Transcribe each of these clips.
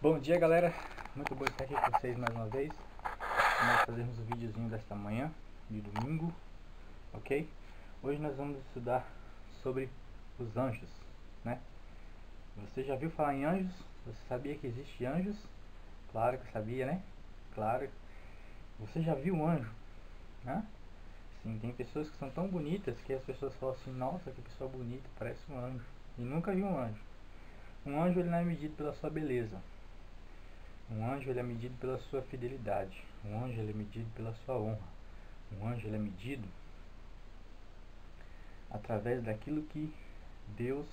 Bom dia, galera, muito bom estar aqui com vocês mais uma vez. Nós fazemos o videozinho desta manhã, de domingo, ok? Hoje nós vamos estudar sobre os anjos, né? Você já viu falar em anjos? Você sabia que existe anjos? Claro que sabia, né? Claro. Você já viu um anjo, né? Sim, tem pessoas que são tão bonitas que as pessoas falam assim: nossa, que pessoa bonita, parece um anjo. E nunca viu um anjo. Um anjo, ele não é medido pela sua beleza. Um anjo, ele é medido pela sua fidelidade. Um anjo, ele é medido pela sua honra. Um anjo, ele é medido através daquilo que Deus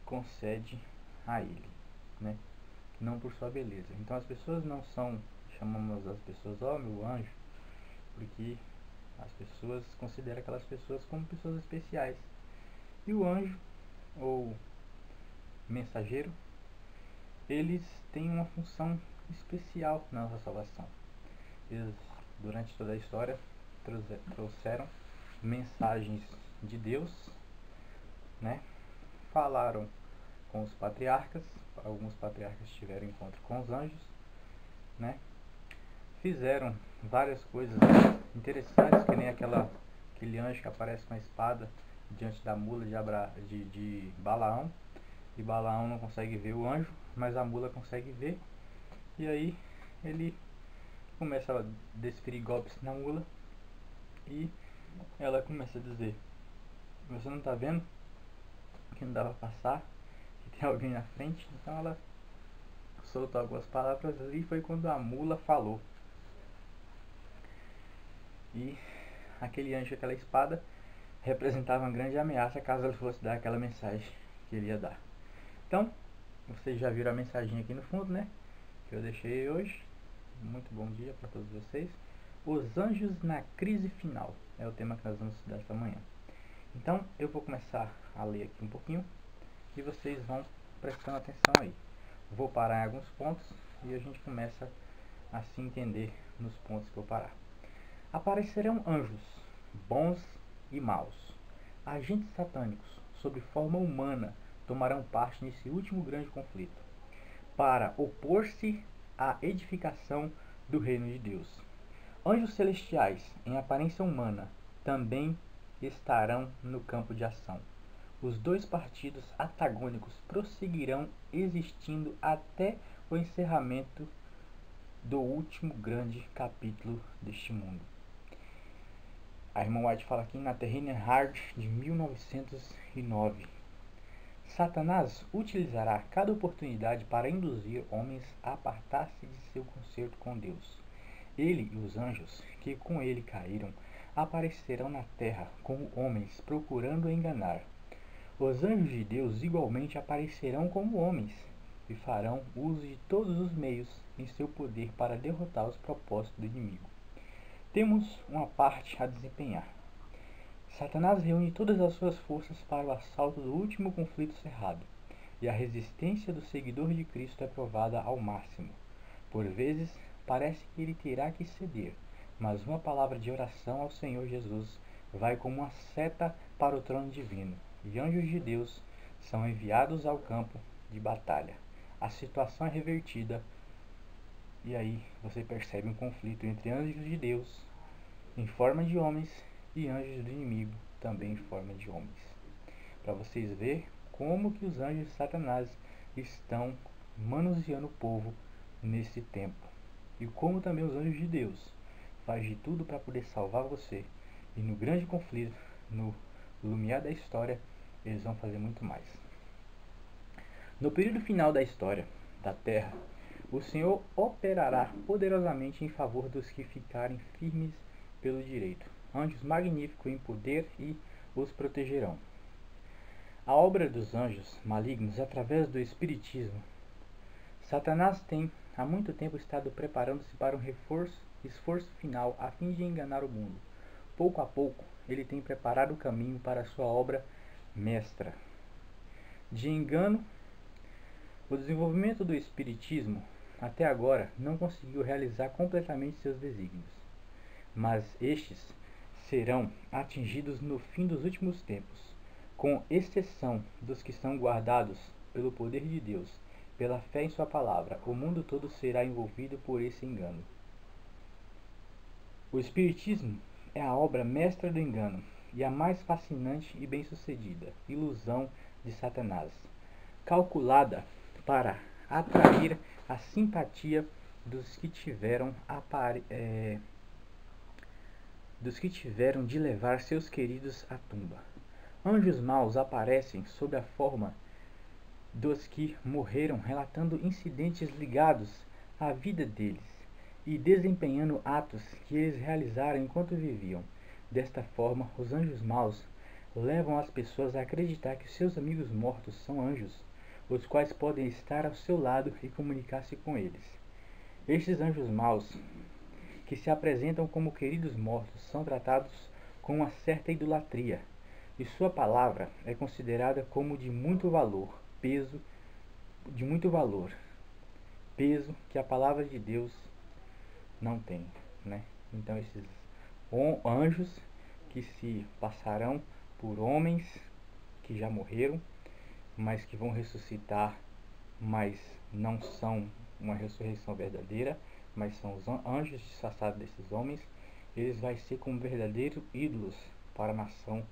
concede a ele, né? Não por sua beleza. Então as pessoas não são, chamamos as pessoas, ó, meu anjo, porque as pessoas consideram aquelas pessoas como pessoas especiais. E o anjo, ou mensageiro, eles têm uma função especial na nossa salvação. Eles, durante toda a história, trouxeram mensagens de Deus, né? Falaram com os patriarcas, alguns patriarcas tiveram encontro com os anjos, né? Fizeram várias coisas interessantes, que nem aquele anjo que aparece com a espada diante da mula de Balaão, e Balaão não consegue ver o anjo, mas a mula consegue ver, e aí ele começa a desferir golpes na mula, e ela começa a dizer: você não está vendo que não dá para passar, que tem alguém na frente? Então ela soltou algumas palavras ali, foi quando a mula falou. E aquele anjo, aquela espada, representava uma grande ameaça caso ele fosse dar aquela mensagem que ele ia dar. Então, vocês já viram a mensagem aqui no fundo, né? Que eu deixei hoje. Muito bom dia para todos vocês. Os anjos na crise final é o tema que nós vamos estudar esta manhã. Então, eu vou começar a ler aqui um pouquinho e vocês vão prestando atenção aí. Vou parar em alguns pontos e a gente começa a se entender nos pontos que eu parar. Aparecerão anjos, bons e maus. Agentes satânicos, sob forma humana, tomarão parte nesse último grande conflito, para opor-se à edificação do reino de Deus. Anjos celestiais, em aparência humana, também estarão no campo de ação. Os dois partidos antagônicos prosseguirão existindo até o encerramento do último grande capítulo deste mundo. A irmã White fala aqui na Terrine Hard de 1909. Satanás utilizará cada oportunidade para induzir homens a apartar-se de seu concerto com Deus. Ele e os anjos que com ele caíram aparecerão na terra como homens procurando enganar. Os anjos de Deus igualmente aparecerão como homens e farão uso de todos os meios em seu poder para derrotar os propósitos do inimigo. Temos uma parte a desempenhar. Satanás reúne todas as suas forças para o assalto do último conflito cerrado, e a resistência do seguidor de Cristo é provada ao máximo. Por vezes, parece que ele terá que ceder, mas uma palavra de oração ao Senhor Jesus vai como uma seta para o trono divino, e anjos de Deus são enviados ao campo de batalha. A situação é revertida, e aí você percebe um conflito entre anjos de Deus em forma de homens e anjos do inimigo também em forma de homens. Para vocês verem como que os anjos de Satanás estão manuseando o povo nesse tempo. E como também os anjos de Deus fazem de tudo para poder salvar você. E no grande conflito, no lumiar da história, eles vão fazer muito mais. No período final da história da Terra, o Senhor operará poderosamente em favor dos que ficarem firmes pelo direito. Anjos magníficos em poder e os protegerão. A obra dos anjos malignos através do espiritismo. Satanás tem há muito tempo estado preparando-se para um esforço final a fim de enganar o mundo. Pouco a pouco, ele tem preparado o caminho para a sua obra mestra de engano. O desenvolvimento do espiritismo até agora não conseguiu realizar completamente seus desígnios, mas estes serão atingidos no fim dos últimos tempos, com exceção dos que são guardados pelo poder de Deus pela fé em sua palavra, o mundo todo será envolvido por esse engano. O Espiritismo é a obra mestra do engano e a mais fascinante e bem-sucedida ilusão de Satanás, calculada para atrair a simpatia dos que tiveram de levar seus queridos à tumba. Anjos maus aparecem sob a forma dos que morreram, relatando incidentes ligados à vida deles e desempenhando atos que eles realizaram enquanto viviam. Desta forma, os anjos maus levam as pessoas a acreditar que seus amigos mortos são anjos, os quais podem estar ao seu lado e comunicar-se com eles. Estes anjos maus, que se apresentam como queridos mortos, são tratados com uma certa idolatria, e sua palavra é considerada como de muito valor, peso que a palavra de Deus não tem, né? Então esses anjos que se passarão por homens que já morreram, mas que vão ressuscitar, mas não são uma ressurreição verdadeira, mas são os anjos disfarçados desses homens, eles vão ser como verdadeiros ídolos para a nação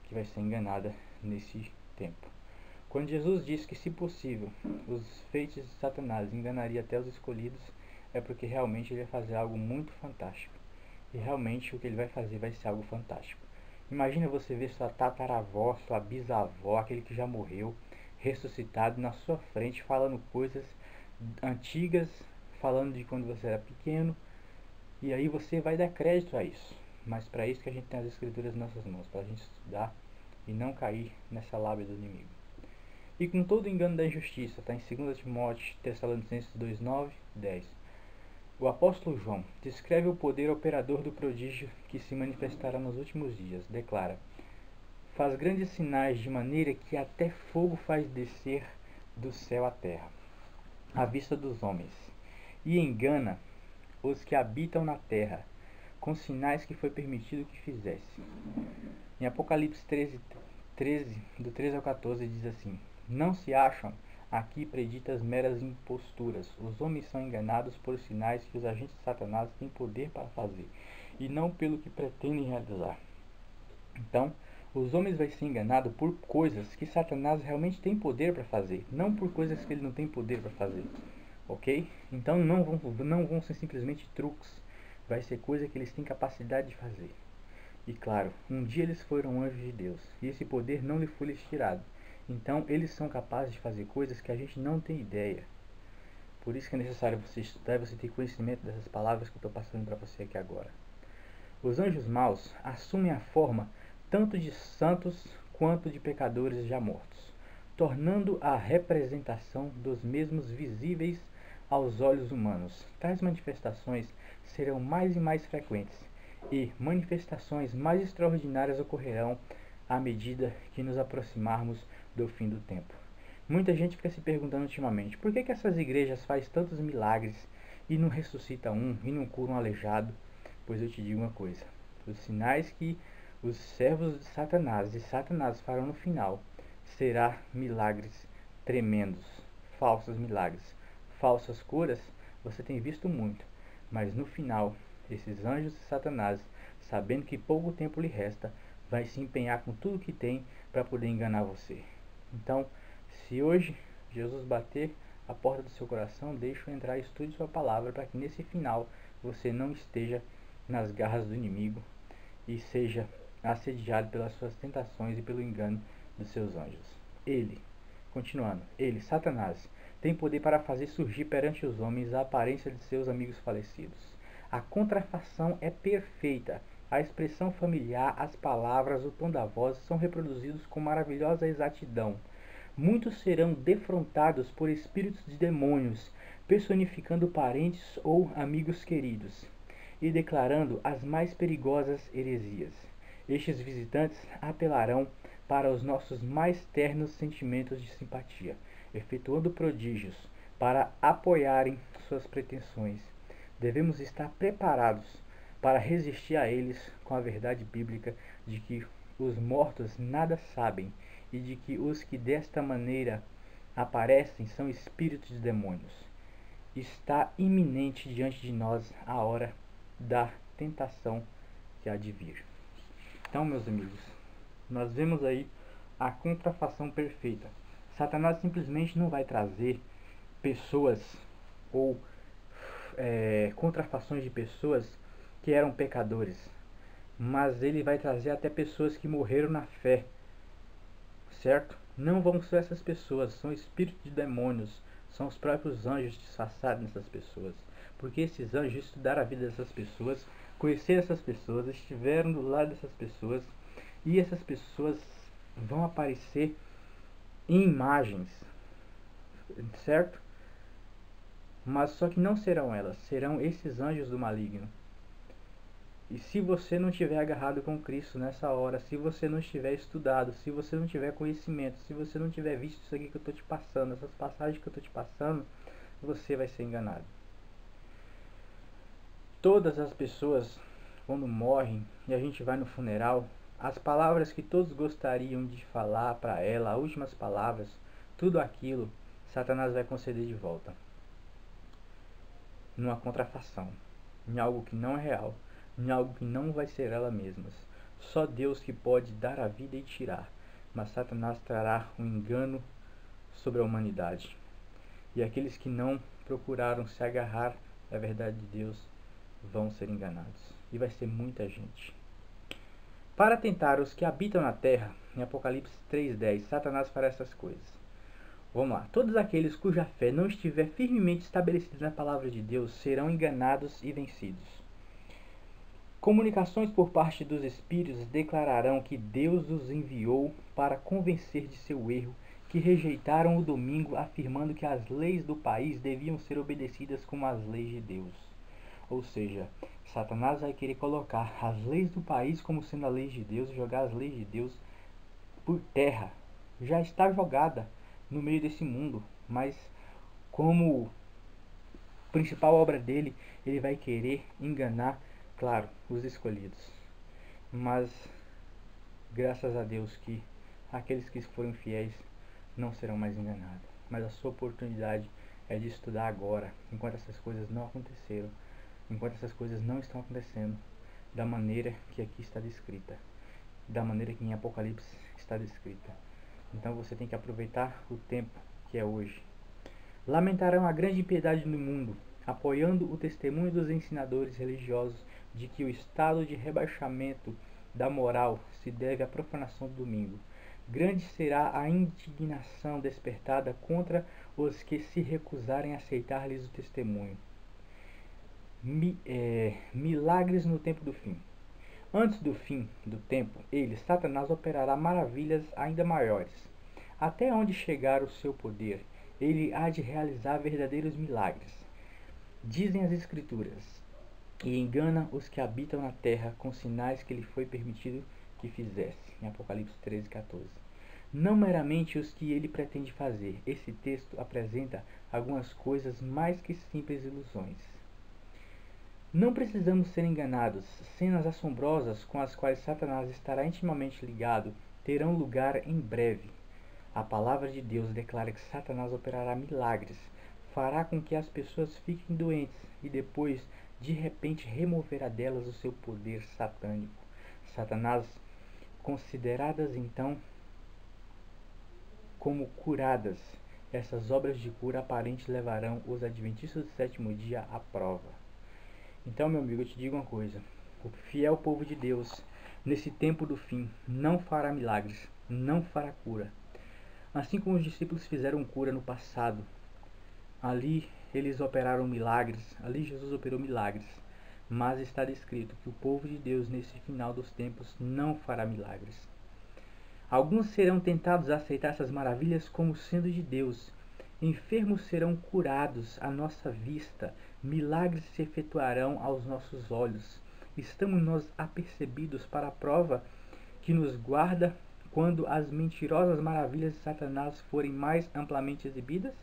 que vai ser enganada nesse tempo. Quando Jesus disse que, se possível, os feitos de Satanás enganaria até os escolhidos, é porque realmente ele vai fazer algo muito fantástico. E realmente o que ele vai fazer vai ser algo fantástico. Imagina você ver sua tataravó, sua bisavó, aquele que já morreu, ressuscitado na sua frente, falando coisas antigas, falando de quando você era pequeno, e aí você vai dar crédito a isso. Mas para isso que a gente tem as escrituras nas nossas mãos, para a gente estudar e não cair nessa lábia do inimigo. E com todo o engano da injustiça, está em 2 Timóteo, Tessalonicenses 2:9, 10. O apóstolo João descreve o poder operador do prodígio que se manifestará nos últimos dias. Declara: faz grandes sinais de maneira que até fogo faz descer do céu à terra, à vista dos homens, e engana os que habitam na terra, com sinais que foi permitido que fizesse. Em Apocalipse 13, do 13 ao 14, diz assim: não se acham aqui preditas meras imposturas. Os homens são enganados por sinais que os agentes de Satanás têm poder para fazer, e não pelo que pretendem realizar. Então, os homens vão ser enganados por coisas que Satanás realmente tem poder para fazer, não por coisas que ele não tem poder para fazer. Ok? Então não vão ser simplesmente truques, vai ser coisa que eles têm capacidade de fazer. E claro, um dia eles foram anjos de Deus, e esse poder não lhe foi tirado. Então eles são capazes de fazer coisas que a gente não tem ideia. Por isso que é necessário você estudar e você ter conhecimento dessas palavras que eu estou passando para você aqui agora. Os anjos maus assumem a forma tanto de santos quanto de pecadores já mortos, tornando a representação dos mesmos visíveis aos olhos humanos. Tais manifestações serão mais e mais frequentes, e manifestações mais extraordinárias ocorrerão à medida que nos aproximarmos do fim do tempo. Muita gente fica se perguntando ultimamente, por que essas igrejas fazem tantos milagres e não ressuscita um, e não cura um aleijado? Pois eu te digo uma coisa, os sinais que os servos de Satanás e Satanás farão no final será milagres tremendos, falsos milagres, falsas curas, você tem visto muito, mas no final, esses anjos de Satanás, sabendo que pouco tempo lhe resta, vai se empenhar com tudo que tem para poder enganar você. Então, se hoje Jesus bater a porta do seu coração, deixe-o entrar e estude sua palavra, para que nesse final você não esteja nas garras do inimigo e seja assediado pelas suas tentações e pelo engano dos seus anjos. Ele, Satanás, tem poder para fazer surgir perante os homens a aparência de seus amigos falecidos. A contrafação é perfeita. A expressão familiar, as palavras, o tom da voz são reproduzidos com maravilhosa exatidão. Muitos serão defrontados por espíritos de demônios, personificando parentes ou amigos queridos, e declarando as mais perigosas heresias. Estes visitantes apelarão para os nossos mais ternos sentimentos de simpatia, efetuando prodígios para apoiarem suas pretensões. Devemos estar preparados para resistir a eles com a verdade bíblica de que os mortos nada sabem e de que os que desta maneira aparecem são espíritos de demônios. Está iminente diante de nós a hora da tentação que há de vir. Então, meus amigos, nós vemos aí a contrafação perfeita. Satanás simplesmente não vai trazer pessoas ou contrafações de pessoas que eram pecadores, mas ele vai trazer até pessoas que morreram na fé, certo? Não vão ser essas pessoas, são espíritos de demônios, são os próprios anjos disfarçados nessas pessoas, porque esses anjos estudaram a vida dessas pessoas, conheceram essas pessoas, estiveram do lado dessas pessoas, e essas pessoas vão aparecer em imagens, certo? Mas só que não serão elas, serão esses anjos do maligno. E se você não tiver agarrado com Cristo nessa hora, se você não estiver estudado, se você não tiver conhecimento, se você não tiver visto isso aqui que eu estou te passando, essas passagens que eu estou te passando, você vai ser enganado. Todas as pessoas, quando morrem e a gente vai no funeral, as palavras que todos gostariam de falar para ela, as últimas palavras, tudo aquilo, Satanás vai conceder de volta. Numa contrafação, em algo que não é real, em algo que não vai ser ela mesma. Só Deus que pode dar a vida e tirar, mas Satanás trará um engano sobre a humanidade. E aqueles que não procuraram se agarrar à verdade de Deus vão ser enganados. E vai ser muita gente. Para tentar os que habitam na terra, em Apocalipse 3:10, Satanás fará essas coisas. Vamos lá. Todos aqueles cuja fé não estiver firmemente estabelecida na palavra de Deus serão enganados e vencidos. Comunicações por parte dos espíritos declararão que Deus os enviou para convencer de seu erro, que rejeitaram o domingo, afirmando que as leis do país deviam ser obedecidas como as leis de Deus. Ou seja, Satanás vai querer colocar as leis do país como sendo as leis de Deus e jogar as leis de Deus por terra. Já está jogada no meio desse mundo, mas como principal obra dele, ele vai querer enganar, claro, os escolhidos. Mas graças a Deus que aqueles que foram fiéis não serão mais enganados. Mas a sua oportunidade é de estudar agora, enquanto essas coisas não aconteceram, enquanto essas coisas não estão acontecendo da maneira que aqui está descrita, da maneira que em Apocalipse está descrita. Então você tem que aproveitar o tempo que é hoje. Lamentarão a grande impiedade no mundo, apoiando o testemunho dos ensinadores religiosos de que o estado de rebaixamento da moral se deve à profanação do domingo. Grande será a indignação despertada contra os que se recusarem a aceitar-lhes o testemunho. Milagres no tempo do fim. Antes do fim do tempo, ele, Satanás, operará maravilhas ainda maiores. Até onde chegar o seu poder, ele há de realizar verdadeiros milagres. Dizem as Escrituras, e engana os que habitam na terra com sinais que lhe foi permitido que fizesse. Em Apocalipse 13:14. Não meramente os que ele pretende fazer. Esse texto apresenta algumas coisas mais que simples ilusões. Não precisamos ser enganados. Cenas assombrosas com as quais Satanás estará intimamente ligado terão lugar em breve. A palavra de Deus declara que Satanás operará milagres, fará com que as pessoas fiquem doentes e depois, de repente, removerá delas o seu poder satânico. Satanás, consideradas então como curadas, essas obras de cura aparente levarão os adventistas do sétimo dia à prova. Então, meu amigo, eu te digo uma coisa: o fiel povo de Deus, nesse tempo do fim, não fará milagres, não fará cura. Assim como os discípulos fizeram cura no passado, ali eles operaram milagres, ali Jesus operou milagres. Mas está descrito que o povo de Deus, nesse final dos tempos, não fará milagres. Alguns serão tentados a aceitar essas maravilhas como sendo de Deus. Enfermos serão curados à nossa vista, milagres se efetuarão aos nossos olhos. Estamos nós apercebidos para a prova que nos guarda quando as mentirosas maravilhas de Satanás forem mais amplamente exibidas?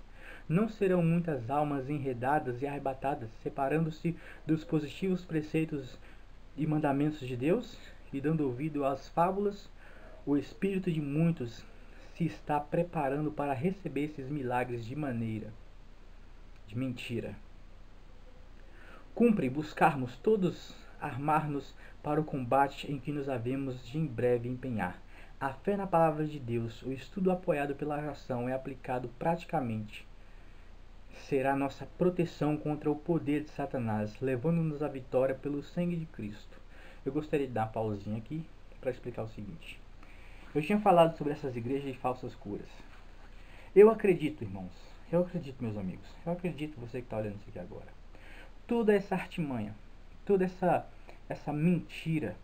Não serão muitas almas enredadas e arrebatadas, separando-se dos positivos preceitos e mandamentos de Deus, e dando ouvido às fábulas? O espírito de muitos se está preparando para receber esses milagres de mentira. Cumpre buscarmos todos armar-nos para o combate em que nos havemos de em breve empenhar. A fé na palavra de Deus, o estudo apoiado pela oração é aplicado praticamente. Será nossa proteção contra o poder de Satanás, levando-nos à vitória pelo sangue de Cristo. Eu gostaria de dar uma pausinha aqui para explicar o seguinte. Eu tinha falado sobre essas igrejas de falsas curas. Eu acredito, irmãos, meus amigos, eu acredito você que está olhando isso aqui agora. Toda essa artimanha, toda essa mentira,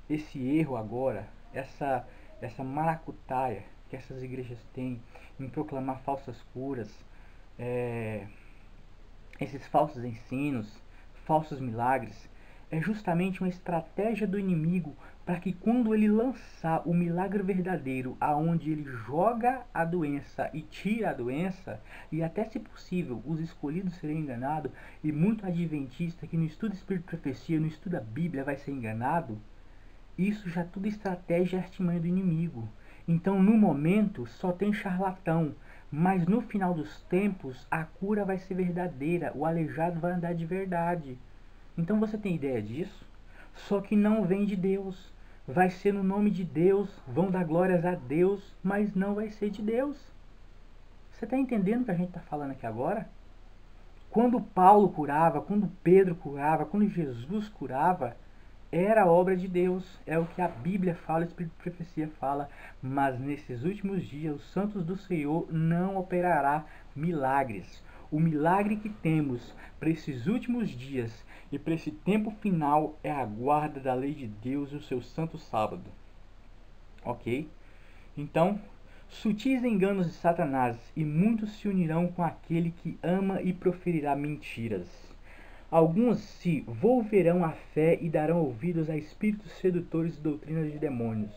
esse erro agora, essa maracutaia que essas igrejas têm em proclamar falsas curas, esses falsos ensinos, falsos milagres, é justamente uma estratégia do inimigo para que quando ele lançar o milagre verdadeiro, aonde ele joga a doença e tira a doença, e até se possível os escolhidos serem enganados, e muito adventista que no estudo Espírito e Profecia, no estudo da Bíblia vai ser enganado, isso já tudo estratégia e artimanha do inimigo. Então no momento só tem charlatão, mas no final dos tempos a cura vai ser verdadeira, o aleijado vai andar de verdade. Então você tem ideia disso? Só que não vem de Deus. Vai ser no nome de Deus, vão dar glórias a Deus, mas não vai ser de Deus. Você está entendendo o que a gente está falando aqui agora? Quando Paulo curava, quando Pedro curava, quando Jesus curava, era obra de Deus. É o que a Bíblia fala, a Espírito de Profecia fala. Mas nesses últimos dias, os santos do Senhor não operará milagres. O milagre que temos para esses últimos dias e para esse tempo final é a guarda da lei de Deus e o seu santo sábado. Ok? Então, sutis enganos de Satanás, e muitos se unirão com aquele que ama e proferirá mentiras. Alguns se volverão à fé e darão ouvidos a espíritos sedutores e doutrinas de demônios.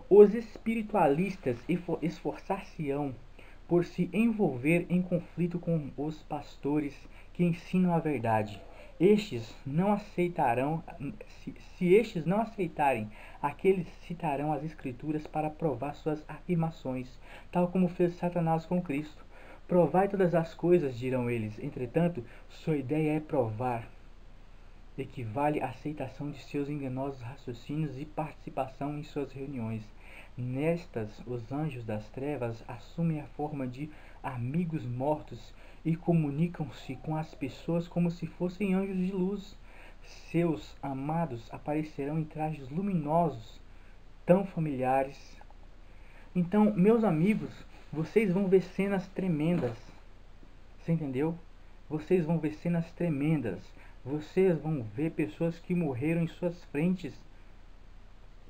Os espiritualistas esforçar-se-ão por se envolver em conflito com os pastores que ensinam a verdade. Estes não aceitarão, se estes não aceitarem, aqueles citarão as escrituras para provar suas afirmações, tal como fez Satanás com Cristo. Provai todas as coisas, dirão eles. Entretanto, sua ideia é provar. Equivale à aceitação de seus enganosos raciocínios e participação em suas reuniões. Nestas, os anjos das trevas assumem a forma de amigos mortos e comunicam-se com as pessoas como se fossem anjos de luz. Seus amados aparecerão em trajes luminosos, tão familiares. Então, meus amigos, vocês vão ver cenas tremendas. Você entendeu? Vocês vão ver cenas tremendas. Vocês vão ver pessoas que morreram em suas frentes,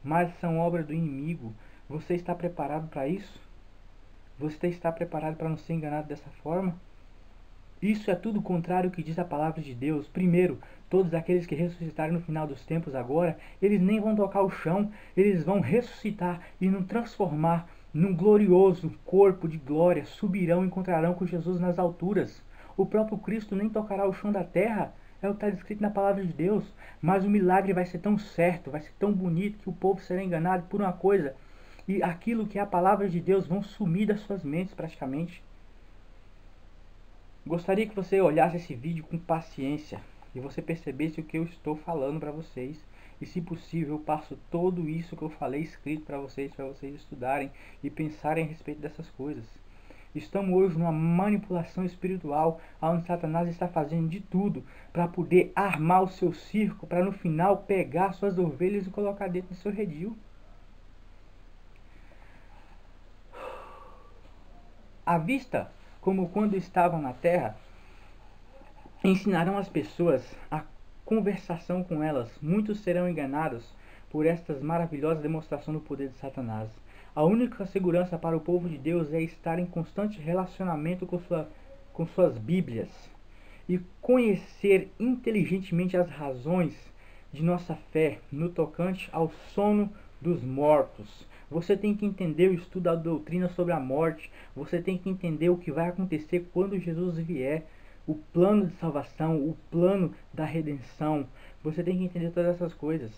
mas são obra do inimigo. Você está preparado para isso? Você está preparado para não ser enganado dessa forma? Isso é tudo contrário ao que diz a palavra de Deus. Primeiro, todos aqueles que ressuscitarem no final dos tempos agora, eles nem vão tocar o chão, eles vão ressuscitar e nos transformar num glorioso corpo de glória, subirão e encontrarão com Jesus nas alturas. O próprio Cristo nem tocará o chão da terra, é o que está descrito na palavra de Deus. Mas o milagre vai ser tão certo, vai ser tão bonito, que o povo será enganado por uma coisa, e aquilo que é a palavra de Deus vão sumir das suas mentes praticamente. Gostaria que você olhasse esse vídeo com paciência e você percebesse o que eu estou falando para vocês. E se possível, eu passo tudo isso que eu falei escrito para vocês estudarem e pensarem a respeito dessas coisas. Estamos hoje numa manipulação espiritual, onde Satanás está fazendo de tudo para poder armar o seu circo, para no final pegar suas ovelhas e colocar dentro do seu redil. À vista, como quando estavam na terra, ensinarão as pessoas a conversação com elas. Muitos serão enganados por estas maravilhosas demonstrações do poder de Satanás. A única segurança para o povo de Deus é estar em constante relacionamento com suas Bíblias e conhecer inteligentemente as razões de nossa fé no tocante ao sono dos mortos. Você tem que entender o estudo da doutrina sobre a morte. Você tem que entender o que vai acontecer quando Jesus vier. O plano de salvação, o plano da redenção. Você tem que entender todas essas coisas.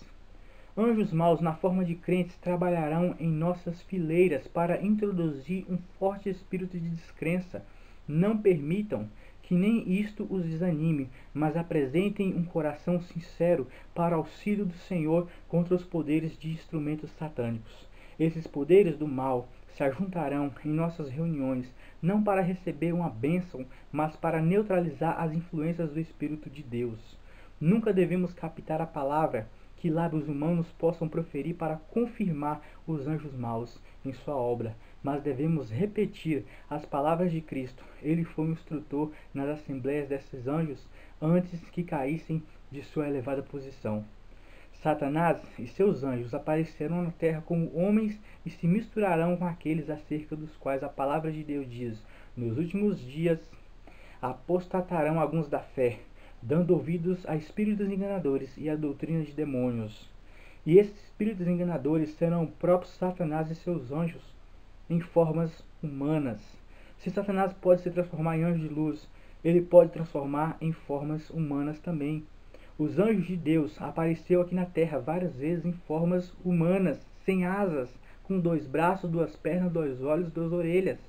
Anjos maus na forma de crentes trabalharão em nossas fileiras para introduzir um forte espírito de descrença. Não permitam que nem isto os desanime, mas apresentem um coração sincero para auxílio do Senhor contra os poderes de instrumentos satânicos. Esses poderes do mal se ajuntarão em nossas reuniões, não para receber uma bênção, mas para neutralizar as influências do Espírito de Deus. Nunca devemos captar a palavra que lábios humanos possam proferir para confirmar os anjos maus em sua obra, mas devemos repetir as palavras de Cristo. Ele foi o instrutor nas assembleias desses anjos antes que caíssem de sua elevada posição. Satanás e seus anjos aparecerão na terra como homens e se misturarão com aqueles acerca dos quais a palavra de Deus diz: nos últimos dias apostatarão alguns da fé, dando ouvidos a espíritos enganadores e a doutrinas de demônios. E esses espíritos enganadores serão o próprio Satanás e seus anjos em formas humanas. Se Satanás pode se transformar em anjo de luz, ele pode transformar em formas humanas também. Os anjos de Deus apareceu aqui na terra várias vezes em formas humanas, sem asas, com 2 braços, 2 pernas, 2 olhos, 2 orelhas.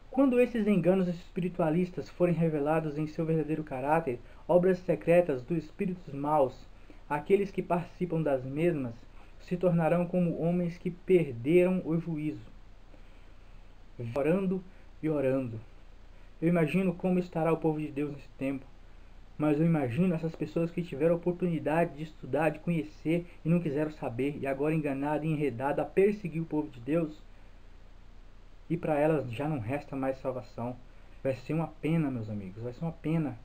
Quando esses enganos espiritualistas forem revelados em seu verdadeiro caráter, obras secretas dos espíritos maus, aqueles que participam das mesmas, se tornarão como homens que perderam o juízo, orando e orando. Eu imagino como estará o povo de Deus nesse tempo. Mas eu imagino essas pessoas que tiveram a oportunidade de estudar, de conhecer e não quiseram saber, e agora enganada e enredada a perseguir o povo de Deus, e para elas já não resta mais salvação. Vai ser uma pena, meus amigos, vai ser uma pena.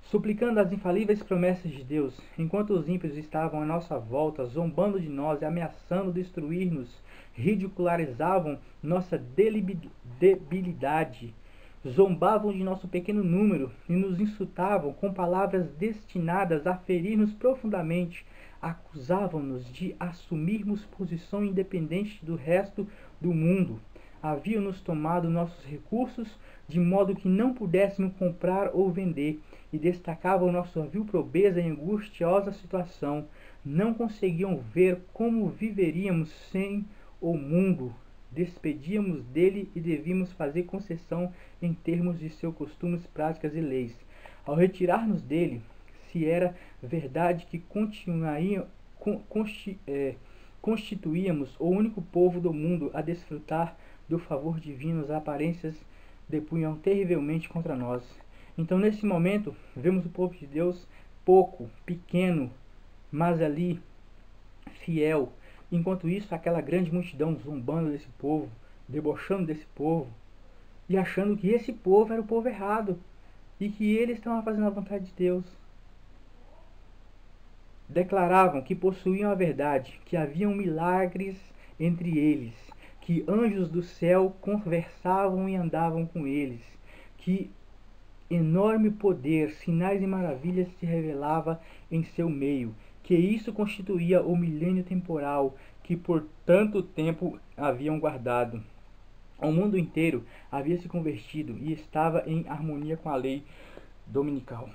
Suplicando as infalíveis promessas de Deus, enquanto os ímpios estavam à nossa volta, zombando de nós e ameaçando destruir-nos, ridicularizavam nossa debilidade, zombavam de nosso pequeno número e nos insultavam com palavras destinadas a ferir-nos profundamente, acusavam-nos de assumirmos posição independente do resto do mundo. Haviam-nos tomado nossos recursos de modo que não pudéssemos comprar ou vender, e destacavam nossa vil pobreza e angustiosa situação. Não conseguiam ver como viveríamos sem o mundo. Despedíamos dele e devíamos fazer concessão em termos de seus costumes, práticas e leis. Ao retirar-nos dele, se era verdade que constituíamos o único povo do mundo a desfrutar do favor divino, as aparências depunham terrivelmente contra nós. Então, nesse momento, vemos o povo de Deus pouco, pequeno, mas ali fiel. Enquanto isso, aquela grande multidão zombando desse povo, debochando desse povo, e achando que esse povo era o povo errado, e que eles estavam fazendo a vontade de Deus. Declaravam que possuíam a verdade, que haviam milagres entre eles, que anjos do céu conversavam e andavam com eles, que enorme poder, sinais e maravilhas se revelava em seu meio, que isso constituía o milênio temporal que por tanto tempo haviam guardado. O mundo inteiro havia se convertido e estava em harmonia com a lei dominical.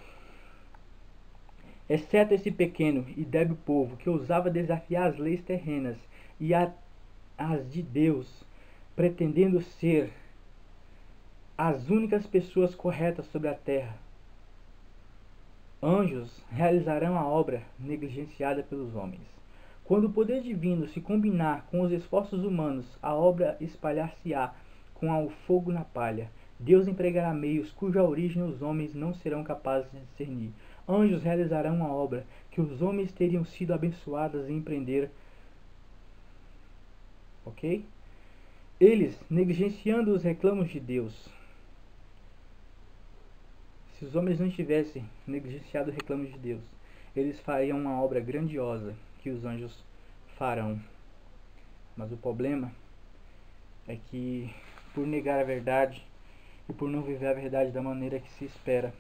Exceto esse pequeno e débil povo que ousava desafiar as leis terrenas e as de Deus, pretendendo ser as únicas pessoas corretas sobre a terra. Anjos realizarão a obra negligenciada pelos homens. Quando o poder divino se combinar com os esforços humanos, a obra espalhar-se-á com o fogo na palha. Deus empregará meios cuja origem os homens não serão capazes de discernir. Anjos realizarão a obra que os homens teriam sido abençoados em empreender. Ok? Eles, negligenciando os reclamos de Deus. Se os homens não tivessem negligenciado os reclamos de Deus, eles fariam uma obra grandiosa que os anjos farão. Mas o problema é que, por negar a verdade e por não viver a verdade da maneira que se espera,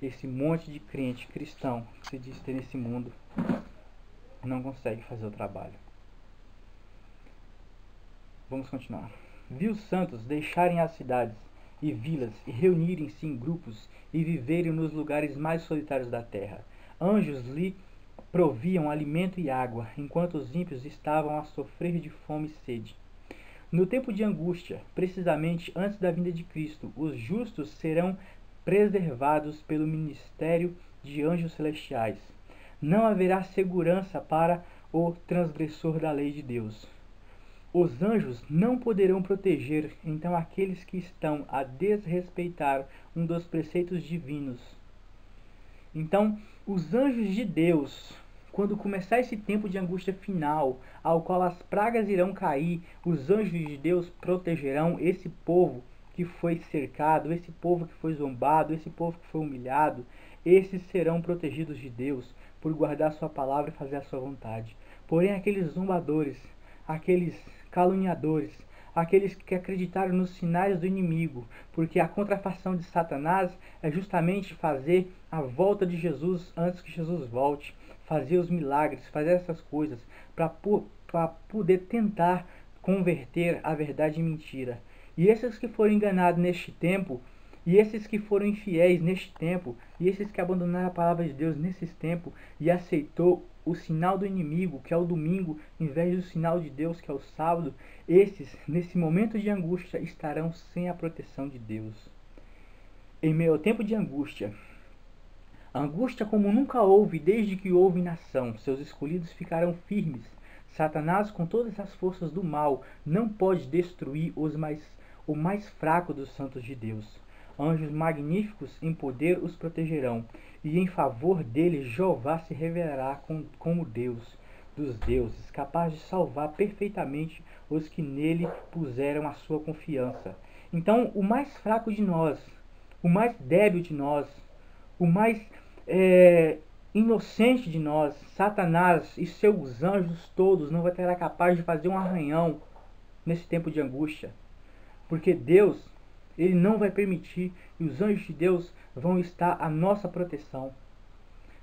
esse monte de crente cristão que se diz ter nesse mundo não consegue fazer o trabalho. Vamos continuar. Vi os santos deixarem as cidades e vilas e reunirem-se em grupos e viverem nos lugares mais solitários da terra. Anjos lhe proviam alimento e água, enquanto os ímpios estavam a sofrer de fome e sede. No tempo de angústia, precisamente antes da vinda de Cristo, os justos serão preservados pelo ministério de anjos celestiais. Não haverá segurança para o transgressor da lei de Deus. Os anjos não poderão proteger, então, aqueles que estão a desrespeitar um dos preceitos divinos. Então, os anjos de Deus, quando começar esse tempo de angústia final, ao qual as pragas irão cair, os anjos de Deus protegerão esse povo que foi cercado, esse povo que foi zombado, esse povo que foi humilhado. Esses serão protegidos de Deus por guardar sua palavra e fazer a sua vontade. Porém, aqueles zombadores, aqueles caluniadores, aqueles que acreditaram nos sinais do inimigo, porque a contrafação de Satanás é justamente fazer a volta de Jesus antes que Jesus volte, fazer os milagres, fazer essas coisas, para poder tentar converter a verdade em mentira. E esses que foram enganados neste tempo, e esses que foram infiéis neste tempo, e esses que abandonaram a palavra de Deus nesse tempo, e aceitou o sinal do inimigo, que é o domingo, em vez do sinal de Deus, que é o sábado, esses, nesse momento de angústia, estarão sem a proteção de Deus. Em meio ao tempo de angústia, angústia como nunca houve desde que houve nação, seus escolhidos ficarão firmes. Satanás, com todas as forças do mal, não pode destruir o mais fraco dos santos de Deus. Anjos magníficos em poder os protegerão, e em favor deles Jeová se revelará como Deus dos deuses, capaz de salvar perfeitamente os que nele puseram a sua confiança. Então, o mais fraco de nós, o mais débil de nós, o mais inocente de nós, Satanás e seus anjos todos não vai ter capaz de fazer um arranhão nesse tempo de angústia, porque Deus, Ele não vai permitir, e os anjos de Deus vão estar à nossa proteção.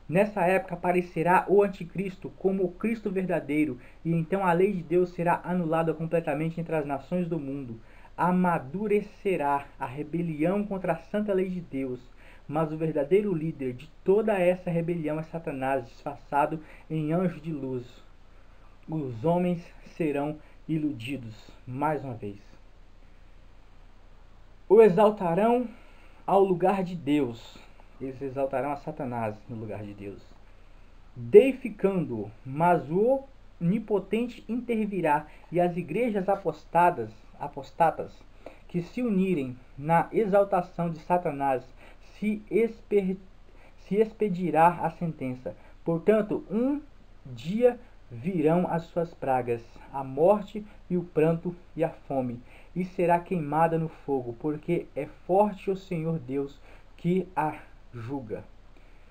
Nessa época aparecerá o anticristo como o Cristo verdadeiro, e então a lei de Deus será anulada completamente entre as nações do mundo. Amadurecerá a rebelião contra a santa lei de Deus, mas o verdadeiro líder de toda essa rebelião é Satanás, disfarçado em anjo de luz. Os homens serão iludidos mais uma vez. O exaltarão ao lugar de Deus. Eles exaltarão a Satanás no lugar de Deus, deificando-o, mas o Onipotente intervirá, e as igrejas apostatas que se unirem na exaltação de Satanás se expedirá a sentença. Portanto, um dia virão as suas pragas, a morte e o pranto e a fome, e será queimada no fogo, porque é forte o Senhor Deus que a julga.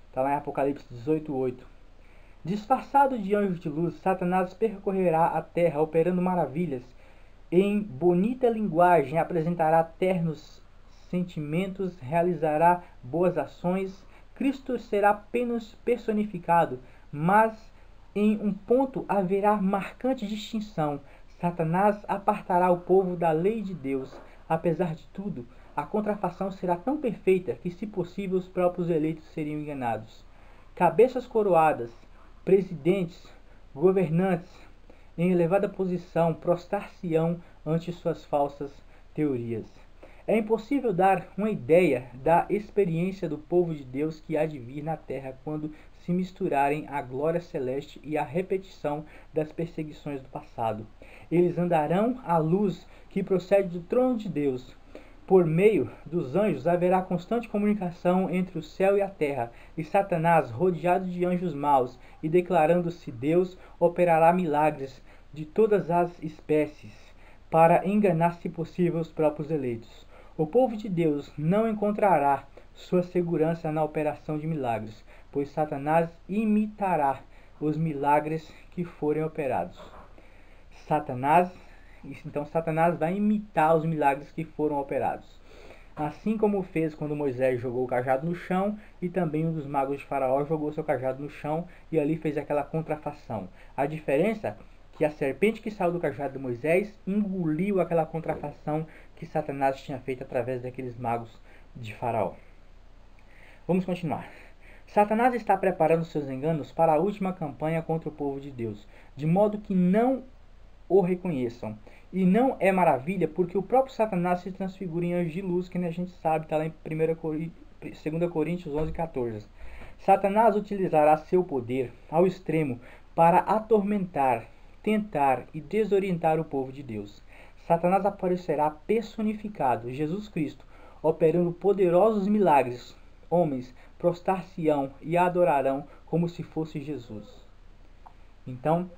Está lá em Apocalipse 18:8. Disfarçado de anjo de luz, Satanás percorrerá a terra operando maravilhas. Em bonita linguagem apresentará ternos sentimentos, realizará boas ações. Cristo será apenas personificado, mas em um ponto haverá marcante distinção. Satanás apartará o povo da lei de Deus. Apesar de tudo, a contrafação será tão perfeita que, se possível, os próprios eleitos seriam enganados. Cabeças coroadas, presidentes, governantes em elevada posição prostrar-se-ão ante suas falsas teorias. É impossível dar uma ideia da experiência do povo de Deus que há de vir na terra quando se misturarem a glória celeste e a repetição das perseguições do passado. Eles andarão à luz que procede do trono de Deus. Por meio dos anjos haverá constante comunicação entre o céu e a terra, e Satanás, rodeado de anjos maus e declarando-se Deus, operará milagres de todas as espécies para enganar, se possível, os próprios eleitos. O povo de Deus não encontrará sua segurança na operação de milagres, pois Satanás imitará os milagres que forem operados. Então Satanás vai imitar os milagres que foram operados. Assim como fez quando Moisés jogou o cajado no chão, e também um dos magos de Faraó jogou seu cajado no chão e ali fez aquela contrafação. A diferença é que a serpente que saiu do cajado de Moisés engoliu aquela contrafação que Satanás tinha feito através daqueles magos de Faraó. Vamos continuar. Satanás está preparando seus enganos para a última campanha contra o povo de Deus, de modo que não o reconheçam. E não é maravilha, porque o próprio Satanás se transfigura em anjo de luz, que a gente sabe, está lá em 2 Coríntios 11:14. Satanás utilizará seu poder ao extremo para atormentar, tentar e desorientar o povo de Deus. Satanás aparecerá personificado, Jesus Cristo, operando poderosos milagres. Homens prostrar-se-ão e adorarão como se fosse Jesus. Então,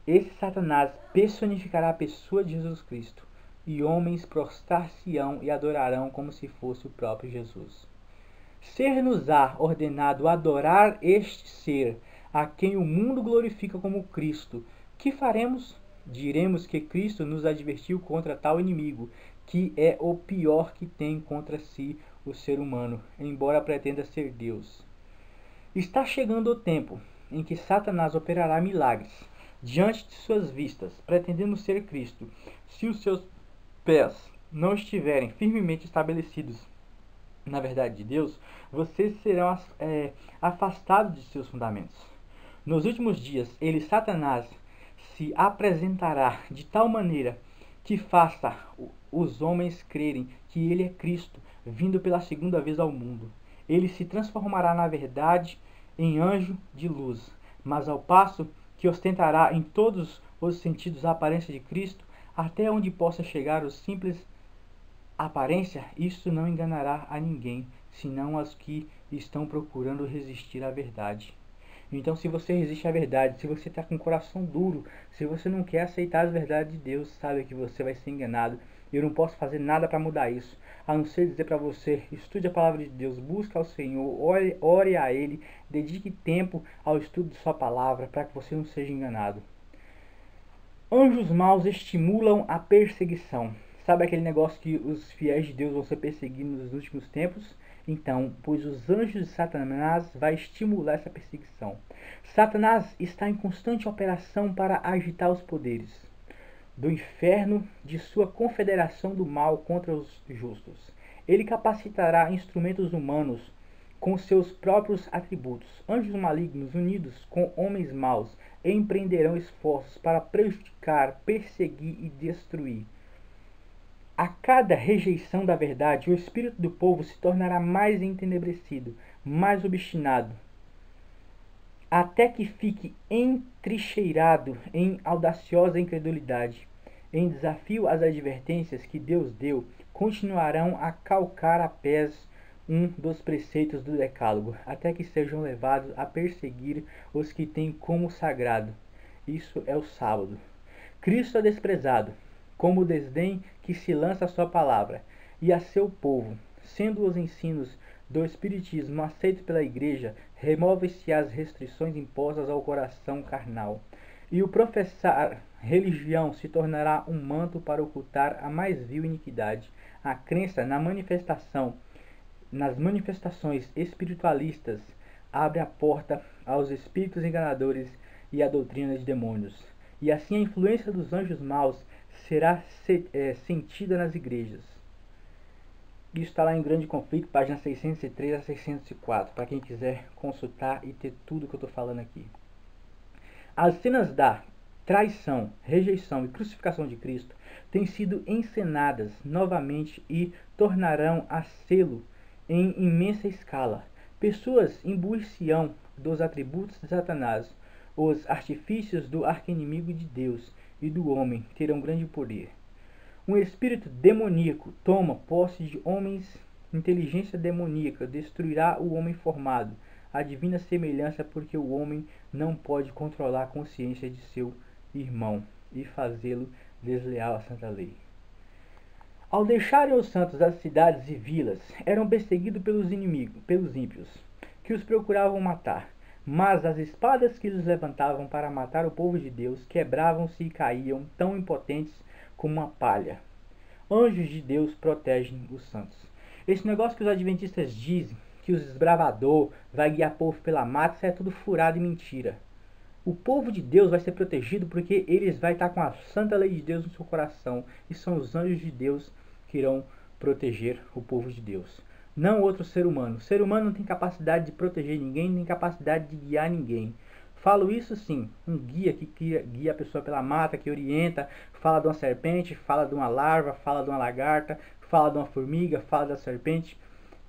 esse Satanás personificará a pessoa de Jesus Cristo, e homens prostrar-se-ão e adorarão como se fosse o próprio Jesus. Ser-nos-á ordenado adorar este ser, a quem o mundo glorifica como Cristo. Que faremos? Diremos que Cristo nos advertiu contra tal inimigo, que é o pior que tem contra si o ser humano, embora pretenda ser Deus. Está chegando o tempo em que Satanás operará milagres diante de suas vistas, pretendendo ser Cristo. Se os seus pés não estiverem firmemente estabelecidos na verdade de Deus, vocês serão afastados de seus fundamentos. Nos últimos dias, ele, Satanás, se apresentará de tal maneira que faça os homens crerem que ele é Cristo, vindo pela segunda vez ao mundo. Ele se transformará na verdade em anjo de luz, mas ao passo que ostentará em todos os sentidos a aparência de Cristo, até onde possa chegar o simples aparência, isso não enganará a ninguém, senão as que estão procurando resistir à verdade. Então, se você resiste à verdade, se você está com o coração duro, se você não quer aceitar as verdades de Deus, sabe que você vai ser enganado. Eu não posso fazer nada para mudar isso, a não ser dizer para você: estude a palavra de Deus, busque ao Senhor, ore a Ele, dedique tempo ao estudo de sua palavra, para que você não seja enganado. Anjos maus estimulam a perseguição. Sabe aquele negócio que os fiéis de Deus vão ser perseguidos nos últimos tempos? Então, pois os anjos de Satanás vai estimular essa perseguição. Satanás está em constante operação para agitar os poderes do inferno de sua confederação do mal contra os justos. Ele capacitará instrumentos humanos com seus próprios atributos. Anjos malignos unidos com homens maus empreenderão esforços para prejudicar, perseguir e destruir. A cada rejeição da verdade, o espírito do povo se tornará mais entenebrecido, mais obstinado, até que fique entrincheirado em audaciosa incredulidade. Em desafio às advertências que Deus deu, continuarão a calcar a pés um dos preceitos do Decálogo, até que sejam levados a perseguir os que têm como sagrado. Isso é o sábado. Cristo é desprezado, como o desdém que se lança a sua palavra, e a seu povo, sendo os ensinos do Espiritismo aceitos pela Igreja, remove-se as restrições impostas ao coração carnal, e o professar religião se tornará um manto para ocultar a mais vil iniquidade. A crença nas manifestações espiritualistas abre a porta aos espíritos enganadores e à doutrina de demônios, e assim a influência dos anjos maus será sentida nas igrejas. Isso está lá em Grande Conflito, página 603 a 604, para quem quiser consultar e ter tudo que eu estou falando aqui. As cenas da traição, rejeição e crucificação de Cristo têm sido encenadas novamente e tornarão a sê-lo em imensa escala. Pessoas imbuir-se-ão dos atributos de Satanás, os artifícios do arqui-inimigo de Deus e do homem terão grande poder. Um espírito demoníaco toma posse de homens, inteligência demoníaca destruirá o homem formado, a divina semelhança, porque o homem não pode controlar a consciência de seu irmão e fazê-lo desleal à santa lei. Ao deixarem os santos as cidades e vilas, eram perseguidos pelos inimigos, pelos ímpios, que os procuravam matar. Mas as espadas que eles levantavam para matar o povo de Deus quebravam-se e caíam, tão impotentes como uma palha. Anjos de Deus protegem os santos. Esse negócio que os adventistas dizem, que os desbravador vai guiar o povo pela mata, isso é tudo furado e mentira. O povo de Deus vai ser protegido porque eles vão estar com a santa lei de Deus no seu coração. E são os anjos de Deus que irão proteger o povo de Deus. não outro ser humano. O ser humano não tem capacidade de proteger ninguém, nem capacidade de guiar ninguém. Falo isso sim, um guia que guia a pessoa pela mata, que orienta, fala de uma serpente, fala de uma larva, fala de uma lagarta, fala de uma formiga, fala da serpente,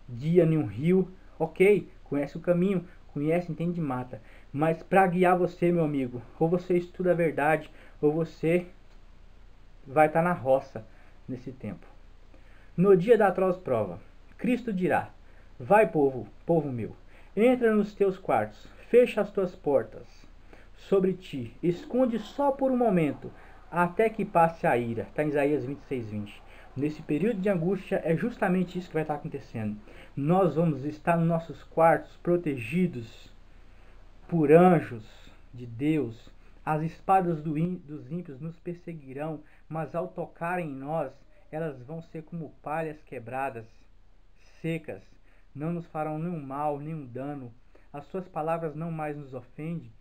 guia em um rio, ok, conhece o caminho, conhece, entende de mata. Mas para guiar você, meu amigo, ou você estuda a verdade, ou você vai estar na roça nesse tempo. No dia da atroz prova, Cristo dirá: vai, povo meu, entra nos teus quartos, fecha as tuas portas sobre ti, esconde só por um momento, até que passe a ira. Está em Isaías 26:20. Nesse período de angústia é justamente isso que vai estar acontecendo. Nós vamos estar nos nossos quartos protegidos por anjos de Deus. As espadas dos ímpios nos perseguirão, mas ao tocarem em nós, elas vão ser como palhas quebradas, secas, não nos farão nenhum mal, nenhum dano. As suas palavras não mais nos ofendem,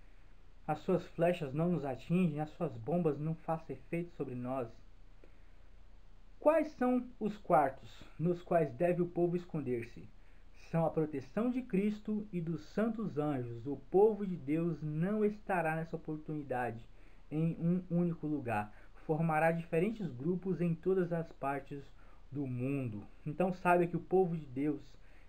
as suas flechas não nos atingem, as suas bombas não fazem efeito sobre nós. Quais são os quartos nos quais deve o povo esconder-se? São a proteção de Cristo e dos santos anjos. O povo de Deus não estará nessa oportunidade em um único lugar. Formará diferentes grupos em todas as partes do mundo. Então saiba que o povo de Deus,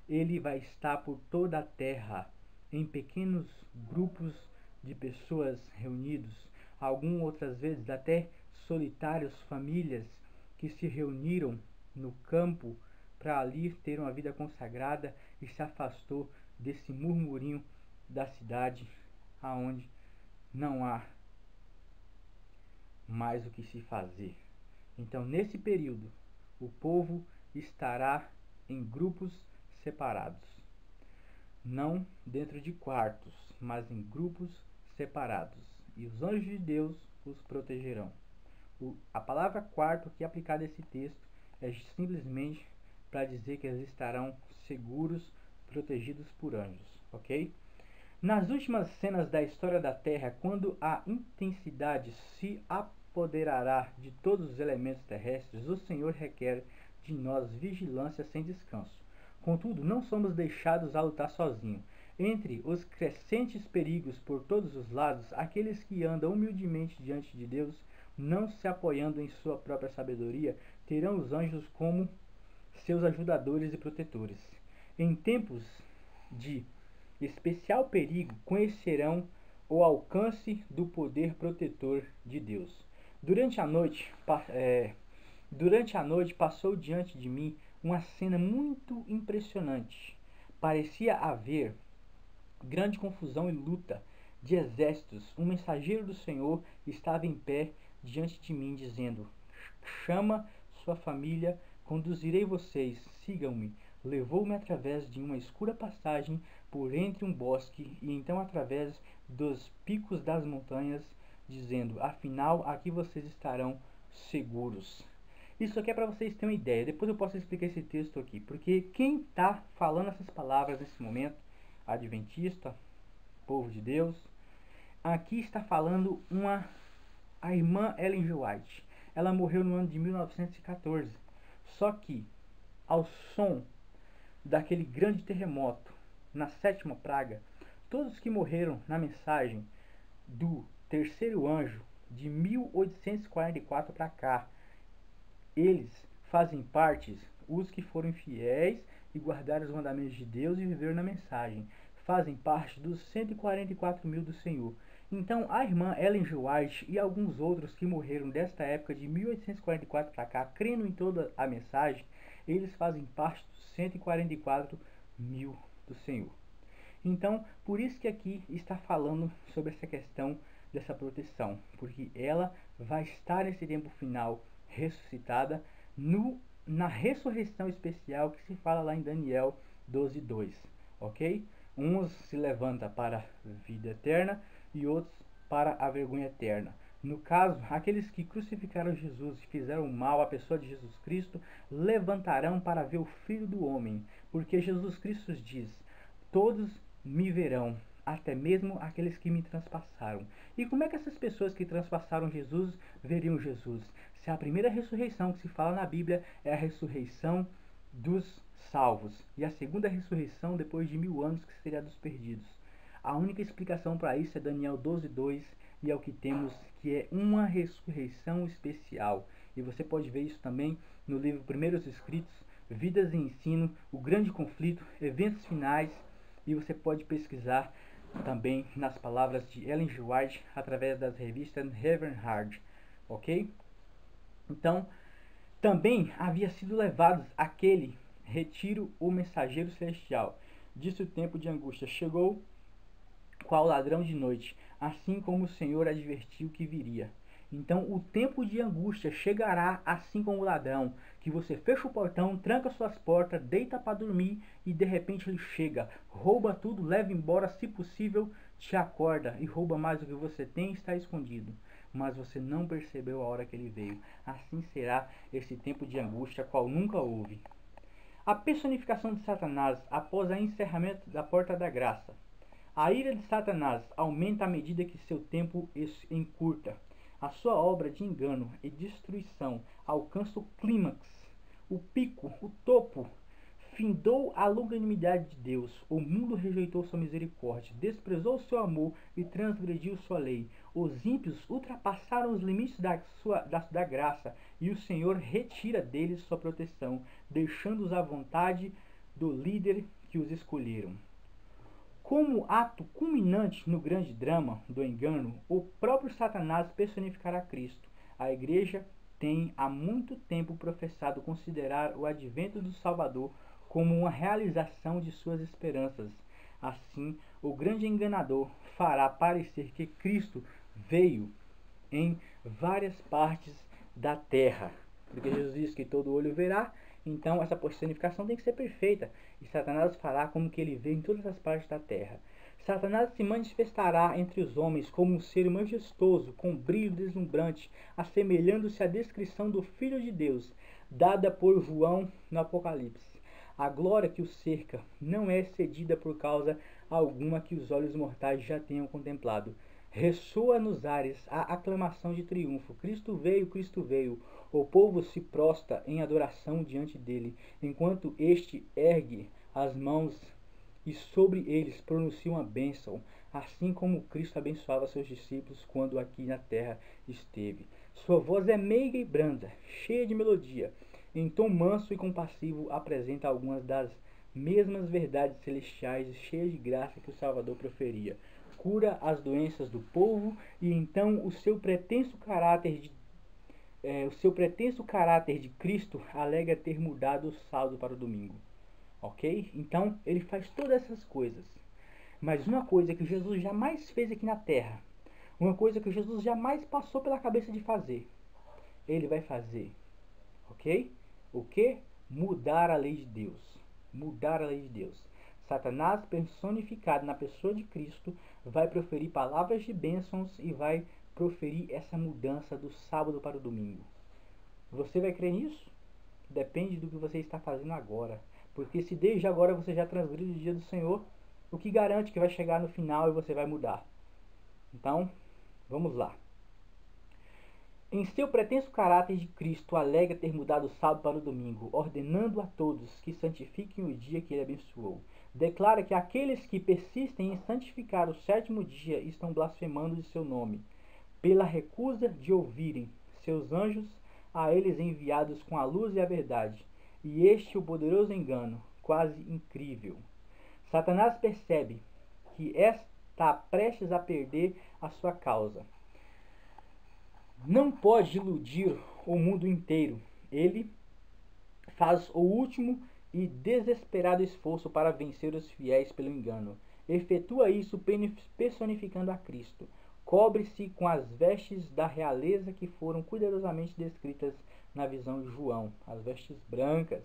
ele vai estar por toda a terra, em pequenos grupos de pessoas reunidos, algumas outras vezes até solitários, famílias que se reuniram no campo para ali ter uma vida consagrada e se afastou desse murmurinho da cidade, aonde não há mais o que se fazer. Então, nesse período, o povo estará em grupos separados, não dentro de quartos, mas em grupos separados, e os anjos de Deus os protegerão. A palavra quarto que é aplicada a esse texto é simplesmente para dizer que eles estarão seguros, protegidos por anjos, ok? Nas últimas cenas da história da Terra, quando a intensidade se apoderará de todos os elementos terrestres, o Senhor requer de nós vigilância sem descanso. Contudo, não somos deixados a lutar sozinhos. Entre os crescentes perigos por todos os lados, aqueles que andam humildemente diante de Deus, não se apoiando em sua própria sabedoria, terão os anjos como seus ajudadores e protetores. Em tempos de especial perigo, conhecerão o alcance do poder protetor de Deus. Durante a noite passou diante de mim uma cena muito impressionante. Parecia haver grande confusão e luta de exércitos. Um mensageiro do Senhor estava em pé diante de mim, dizendo: chama sua família, conduzirei vocês, sigam-me. Levou-me através de uma escura passagem por entre um bosque e então através dos picos das montanhas, dizendo: afinal aqui vocês estarão seguros. Isso aqui é para vocês terem uma ideia. Depois eu posso explicar esse texto aqui, porque quem está falando essas palavras nesse momento, adventista, povo de Deus, aqui está falando a irmã Ellen G. White. Ela morreu no ano de 1914. Só que, ao som daquele grande terremoto, na sétima praga, todos que morreram na mensagem do terceiro anjo, de 1844 para cá, eles fazem parte, os que foram fiéis e guardaram os mandamentos de Deus e viveram na mensagem, fazem parte dos 144 mil do Senhor. Então, a irmã Ellen G. White e alguns outros que morreram desta época de 1844 para cá, crendo em toda a mensagem, eles fazem parte dos 144 mil do Senhor. Então, por isso que aqui está falando sobre essa questão dessa proteção, porque ela vai estar nesse tempo final ressuscitada na ressurreição especial que se fala lá em Daniel 12:2, ok? Uns se levanta para a vida eterna e outros para a vergonha eterna. No caso, aqueles que crucificaram Jesus e fizeram mal à pessoa de Jesus Cristo, levantarão para ver o Filho do Homem, porque Jesus Cristo diz: todos me verão, até mesmo aqueles que me transpassaram. E como é que essas pessoas que transpassaram Jesus veriam Jesus? Se a primeira ressurreição que se fala na Bíblia é a ressurreição dos salvos, e a segunda ressurreição depois de 1000 anos, que seria dos perdidos. A única explicação para isso é Daniel 12:2, e é o que temos, que é uma ressurreição especial. E você pode ver isso também no livro Primeiros Escritos, Vidas e Ensino, O Grande Conflito, Eventos Finais, e você pode pesquisar também nas palavras de Ellen G. White através das revistas Heaven Hard, ok? Então, também havia sido levados aquele retiro o mensageiro celestial. Disse: o tempo de angústia chegou, qual ladrão de noite, assim como o Senhor advertiu que viria. Então o tempo de angústia chegará assim como o ladrão, que você fecha o portão, tranca suas portas, deita para dormir e de repente ele chega, rouba tudo, leva embora, se possível te acorda e rouba mais do que você tem e está escondido. Mas você não percebeu a hora que ele veio. Assim será esse tempo de angústia, qual nunca houve. A personificação de Satanás após o encerramento da porta da graça. A ira de Satanás aumenta à medida que seu tempo encurta. A sua obra de engano e destruição alcança o clímax, o pico, o topo. Findou a longanimidade de Deus. O mundo rejeitou sua misericórdia, desprezou seu amor e transgrediu sua lei. Os ímpios ultrapassaram os limites da graça, e o Senhor retira deles sua proteção, deixando-os à vontade do líder que os escolheram. Como ato culminante no grande drama do engano, o próprio Satanás personificará Cristo. A Igreja tem há muito tempo professado considerar o advento do Salvador como uma realização de suas esperanças. Assim, o grande enganador fará parecer que Cristo veio em várias partes da terra, porque Jesus diz que todo olho verá. Então essa personificação tem que ser perfeita, e Satanás fará como que ele veio em todas as partes da terra. Satanás se manifestará entre os homens como um ser majestoso, com brilho deslumbrante, assemelhando-se à descrição do Filho de Deus, dada por João no Apocalipse. A glória que o cerca não é excedida por causa alguma que os olhos mortais já tenham contemplado. Ressoa nos ares a aclamação de triunfo. Cristo veio, Cristo veio. O povo se prostra em adoração diante dele, enquanto este ergue as mãos e sobre eles pronuncia uma bênção, assim como Cristo abençoava seus discípulos quando aqui na terra esteve. Sua voz é meiga e branda, cheia de melodia. Em tom manso e compassivo apresenta algumas das mesmas verdades celestiais, cheias de graça que o Salvador proferia. Cura as doenças do povo, e então o seu pretenso caráter de Cristo alega ter mudado o saldo para o domingo. Ok? Então ele faz todas essas coisas. Mas uma coisa que Jesus jamais fez aqui na terra, uma coisa que Jesus jamais passou pela cabeça de fazer, ele vai fazer. Ok? O que? Mudar a lei de Deus. Mudar a lei de Deus. Satanás, personificado na pessoa de Cristo, vai proferir palavras de bênçãos e vai proferir essa mudança do sábado para o domingo. Você vai crer nisso? Depende do que você está fazendo agora. Porque se desde agora você já transgride o dia do Senhor, o que garante que vai chegar no final e você vai mudar? Então, vamos lá. Em seu pretenso caráter de Cristo, alega ter mudado o sábado para o domingo, ordenando a todos que santifiquem o dia que ele abençoou. Declara que aqueles que persistem em santificar o sétimo dia estão blasfemando de seu nome, pela recusa de ouvirem seus anjos a eles enviados com a luz e a verdade, e este o poderoso engano, quase incrível. Satanás percebe que está prestes a perder a sua causa. Não pode iludir o mundo inteiro. Ele faz o último e desesperado esforço para vencer os fiéis pelo engano. Efetua isso personificando a Cristo. Cobre-se com as vestes da realeza que foram cuidadosamente descritas na visão de João, as vestes brancas.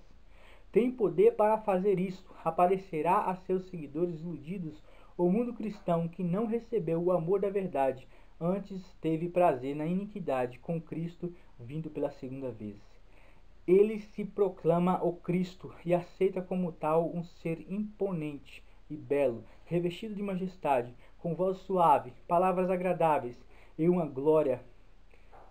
Tem poder para fazer isso. Aparecerá a seus seguidores iludidos o mundo cristão que não recebeu o amor da verdade, antes teve prazer na iniquidade, com Cristo vindo pela segunda vez. Ele se proclama o Cristo e aceita como tal um ser imponente e belo, revestido de majestade, com voz suave, palavras agradáveis e uma glória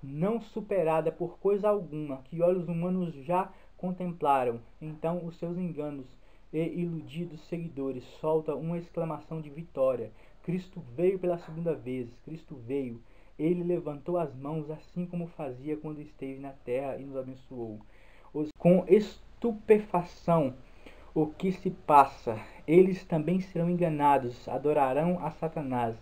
não superada por coisa alguma que olhos humanos já contemplaram então os seus enganos e iludidos seguidores soltam uma exclamação de vitória. Cristo veio pela segunda vez. Cristo veio. Ele levantou as mãos assim como fazia quando esteve na terra e nos abençoou. Com estupefação o que se passa. Eles também serão enganados, adorarão a Satanás.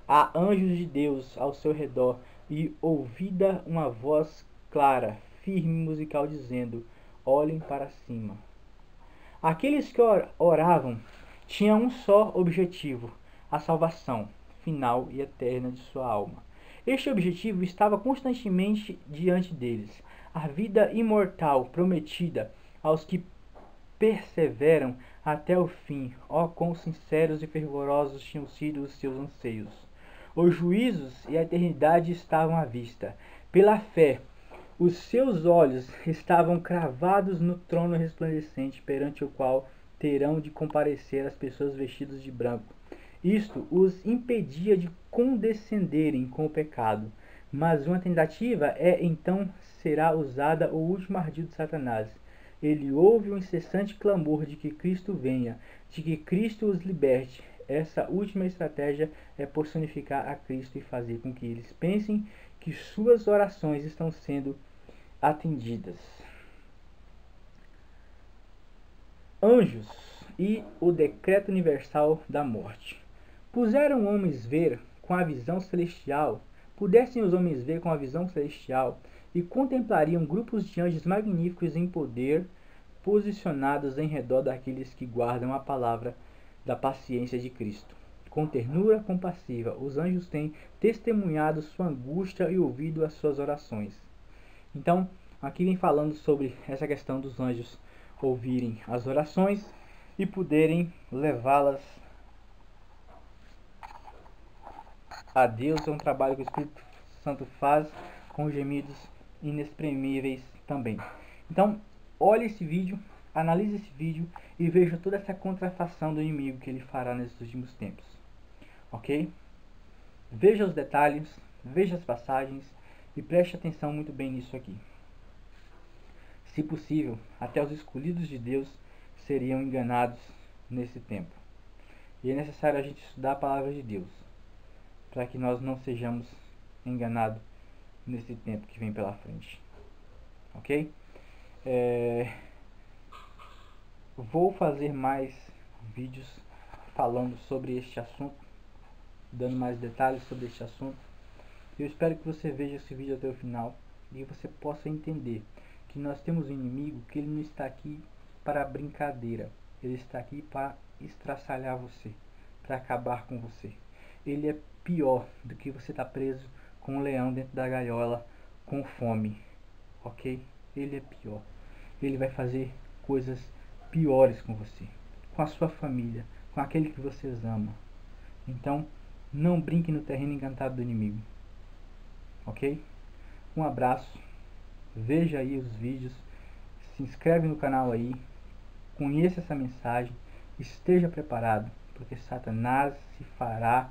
Há anjos de Deus ao seu redor e ouvida uma voz clara, firme e musical dizendo: olhem para cima. Aqueles que oravam tinham um só objetivo: a salvação final e eterna de sua alma. Este objetivo estava constantemente diante deles, a vida imortal prometida aos que perseveram até o fim. Oh, quão sinceros e fervorosos tinham sido os seus anseios! Os juízos e a eternidade estavam à vista. Pela fé, os seus olhos estavam cravados no trono resplandecente, perante o qual terão de comparecer as pessoas vestidas de branco. Isto os impedia de condescenderem com o pecado. Mas uma tentativa então será usada o último ardil de Satanás. Ele ouve o incessante clamor de que Cristo venha, de que Cristo os liberte. Essa última estratégia é personificar a Cristo e fazer com que eles pensem que suas orações estão sendo atendidas. Anjos e o decreto universal da morte. Pudessem os homens ver com a visão celestial e contemplariam grupos de anjos magníficos em poder, posicionados em redor daqueles que guardam a palavra da paciência de Cristo. Com ternura compassiva, os anjos têm testemunhado sua angústia e ouvido as suas orações. Então, aqui vem falando sobre essa questão dos anjos ouvirem as orações e poderem levá-las a Deus. É um trabalho que o Espírito Santo faz com gemidos inexprimíveis também. Então, olhe esse vídeo, analise esse vídeo e veja toda essa contrafação do inimigo que ele fará nesses últimos tempos. Ok? Veja os detalhes, veja as passagens e preste atenção muito bem nisso aqui. Se possível, até os escolhidos de Deus seriam enganados nesse tempo. E é necessário a gente estudar a palavra de Deus, para que nós não sejamos enganados nesse tempo que vem pela frente. Ok? Vou fazer mais vídeos falando sobre este assunto, dando mais detalhes sobre este assunto. Eu espero que você veja esse vídeo até o final e você possa entender que nós temos um inimigo que ele não está aqui para brincadeira. Ele está aqui para estraçalhar você, para acabar com você. Ele é pior do que você estar preso com um leão dentro da gaiola com fome. Ok? Ele é pior. Ele vai fazer coisas piores com você, com a sua família, com aquele que vocês amam. Então, não brinque no terreno encantado do inimigo. Ok? Um abraço. Veja aí os vídeos. Se inscreve no canal aí. Conheça essa mensagem. Esteja preparado, porque Satanás se fará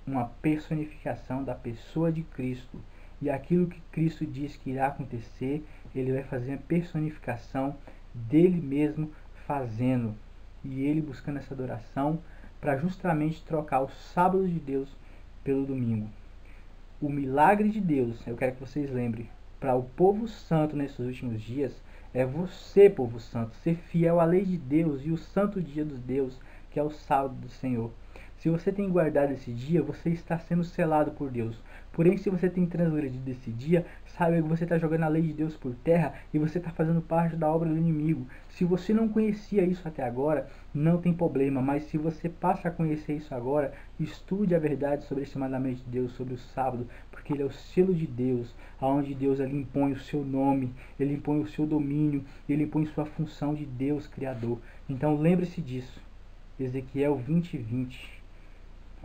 uma personificação da pessoa de Cristo. E aquilo que Cristo diz que irá acontecer, ele vai fazer a personificação dele mesmo fazendo. E ele buscando essa adoração para justamente trocar o sábado de Deus pelo domingo. O milagre de Deus, eu quero que vocês lembrem, para o povo santo nesses últimos dias, é você, povo santo, ser fiel à lei de Deus e o santo dia dos Deus, que é o sábado do Senhor. Se você tem guardado esse dia, você está sendo selado por Deus. Porém, se você tem transgredido esse dia, saiba que você está jogando a lei de Deus por terra e você está fazendo parte da obra do inimigo. Se você não conhecia isso até agora, não tem problema. Mas se você passa a conhecer isso agora, estude a verdade sobre esse mandamento de Deus, sobre o sábado, porque ele é o selo de Deus, aonde Deus ele impõe o seu nome, ele impõe o seu domínio, ele impõe sua função de Deus Criador. Então lembre-se disso. Ezequiel 20:20.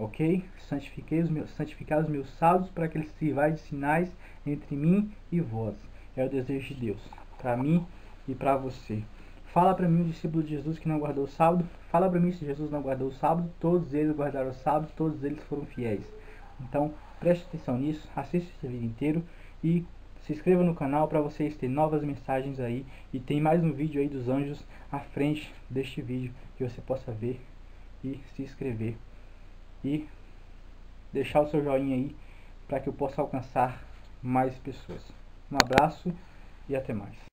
Ok? Santificar os meus sábados para que eles sirvam de sinais entre mim e vós. É o desejo de Deus, para mim e para você. Fala para mim, o discípulo de Jesus que não guardou o sábado. Fala para mim se Jesus não guardou o sábado. Todos eles guardaram o sábado, todos eles foram fiéis. Então, preste atenção nisso, assista esse vídeo inteiro e Se inscreva no canal para vocês terem novas mensagens aí. E tem mais um vídeo aí dos anjos à frente deste vídeo, que você possa ver e se inscrever. E deixar o seu joinha aí para que eu possa alcançar mais pessoas. Um abraço e até mais.